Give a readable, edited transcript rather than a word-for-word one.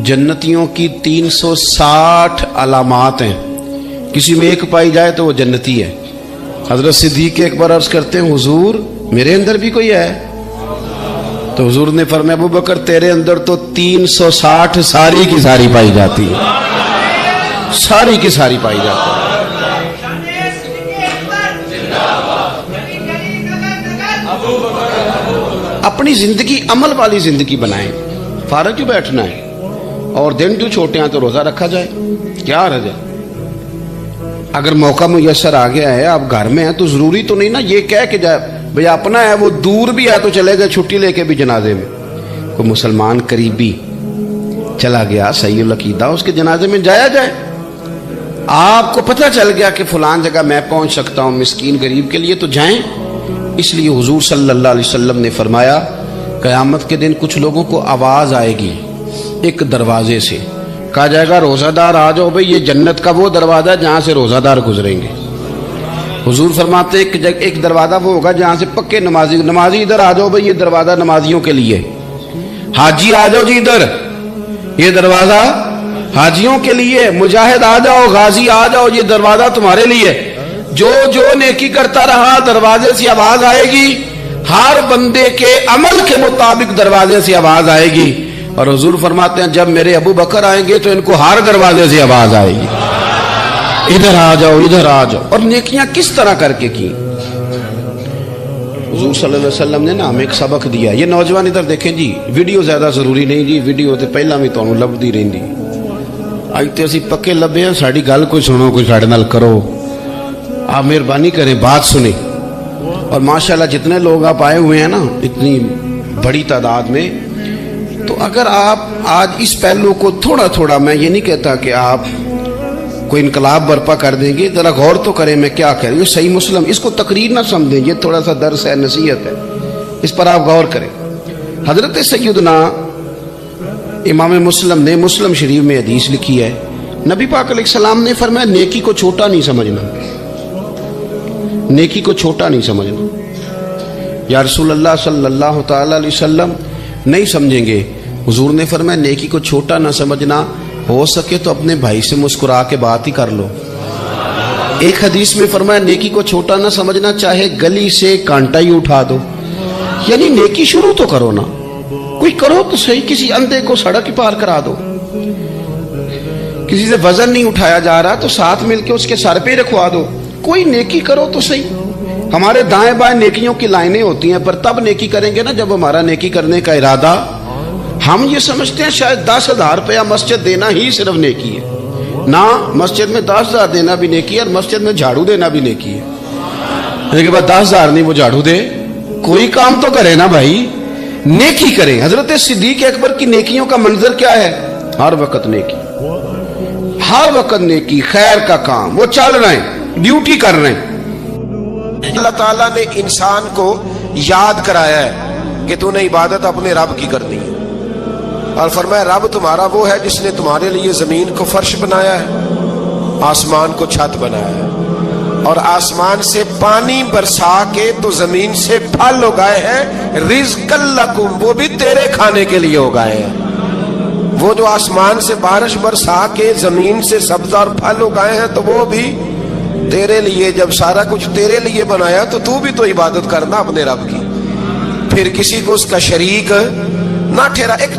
जन्नतियों की 360 अलामात हैं, किसी में एक पाई जाए तो वो जन्नती है। हजरत सिद्दीक़ अकबर अर्ज करते हैं, हुजूर मेरे अंदर भी कोई है? तो हुजूर ने फरमाया, अबू बकर तेरे अंदर तो 360 सारी की सारी पाई जाती है, सारी की सारी पाई जाती है। अपनी जिंदगी अमल वाली जिंदगी बनाएं, फारग क्यों बैठना है? और दिन जो छोटे हैं तो रोजा रखा जाए, क्या हर्ज है? अगर मौका मुयसर आ गया है, आप घर में हैं, तो जरूरी तो नहीं ना ये कह के जाए भाई अपना है, वो दूर भी है तो चले गए छुट्टी लेके भी जनाजे में। कोई मुसलमान करीबी चला गया सही अकीदा, उसके जनाजे में जाया जाए। आपको पता चल गया कि फलान जगह मैं पहुंच सकता हूं मिस्कीन गरीब के लिए, तो जाएं। इसलिए हुजूर सल्लल्लाहु अलैहि वसल्लम ने फरमाया, क़यामत के दिन कुछ लोगों को आवाज आएगी एक दरवाजे से, कहा जाएगा रोजादार आ जाओ भाई, ये जन्नत का वो दरवाजा जहां से रोजादार गुजरेंगे। हुजूर फरमाते एक दरवाजा वो होगा जहां से पक्के नमाजी इधर आ जाओ भाई, ये दरवाजा नमाजियों के लिए। हाजी आ जाओ जी इधर, ये दरवाजा हाजियों के लिए। मुजाहिद आ जाओ, गाजी आ जाओ, ये दरवाजा तुम्हारे लिए। जो जो नेकी करता रहा दरवाजे से आवाज आएगी, हर बंदे के अमल के मुताबिक दरवाजे से आवाज आएगी। और हुजूर फरमाते हैं, जब मेरे अबू बकर आएंगे तो इनको हर दरवाजे से आवाज आएगी, इधर आ जाओ, इधर आ जाओ। और नेकियां किस तरह करके की? हुजूर सल्लल्लाहु अलैहि वसल्लम ने ना हमें एक सबक दिया। ये नौजवान इधर देखें जी, वीडियो ज्यादा जरूरी नहीं जी, वीडियो तो पहला भी तुहानू लभदी रहिंदी। अज तो असीं पक्के लभे हैं, साडी गल कोई सुनो, कोई साडे नाल करो। आप मेहरबानी करें, बात सुने। और माशाल्लाह जितने लोग आप आए हुए हैं ना, इतनी बड़ी तादाद में, तो अगर आप आज इस पहलू को थोड़ा थोड़ा, मैं ये नहीं कहता कि आप कोई इनकलाब बर्पा कर देंगे, जरा गौर तो करें मैं क्या कह रही हूँ। सही मुस्लिम, इसको तकरीर ना समझें, ये थोड़ा सा दर्स है, नसीहत है, इस पर आप गौर करें। हजरत सैयदना इमाम मुस्लिम ने मुस्लिम शरीफ में हदीस लिखी है, नबी पाक अलैहिस्सलाम ने फरमाया, नेकी को छोटा नहीं समझना, नेकी को छोटा नहीं समझना। या रसूलुल्लाह सल्लल्लाहु तआला अलैहि वसल्लम नहीं समझेंगे। हुजूर ने फरमाया, नेकी को छोटा ना समझना, हो सके तो अपने भाई से मुस्कुरा के बात ही कर लो। एक हदीस में फरमाया, नेकी को छोटा ना समझना, चाहे गली से कांटा ही उठा दो, यानी नेकी शुरू तो करो ना, कोई करो तो सही। किसी अंधे को सड़क ही पार करा दो, किसी से वजन नहीं उठाया जा रहा तो साथ मिलके उसके सर पे रखवा दो, कोई नेकी करो तो सही। हमारे दाएं बाएं नेकियों की लाइनें होती हैं, पर तब नेकी करेंगे ना जब हमारा नेकी करने का इरादा, हम ये समझते हैं शायद 10,000 रुपया मस्जिद देना ही सिर्फ नेकी है ना। मस्जिद में 10,000 देना भी नेकी है, और मस्जिद में झाड़ू देना भी नेकी है। लेकिन बाद 10,000 नहीं वो झाड़ू दे, कोई काम तो करे ना भाई, नेकी करें। हजरत सिद्दीक़ अकबर की नेकियों का मंजर क्या है? हर वक्त नेकी, हर वक्त नेकी, खैर का काम, वो चल रहे हैं, ड्यूटी कर रहे हैं। अल्लाह ताला ने इंसान को याद कराया है कि तूने इबादत अपने रब की करनी है, और फरमाया, रब तुम्हारा वो है जिसने तुम्हारे लिए जमीन को फर्श बनाया है, आसमान को छत बनाया है, और आसमान से पानी बरसा के तो जमीन से फल उगाए हैं, रिज़्क़न लकुम, वो भी तेरे खाने के लिए उगाए हैं। वो जो आसमान से बारिश बरसा के जमीन से सब्ज और फल उगाए हैं, तो वो भी तेरे लिए। जब सारा कुछ तेरे लिए बनाया तो तू भी तो इबादत करना अपने रब की, फिर किसी को उसका शरीक ना ठहरा। एक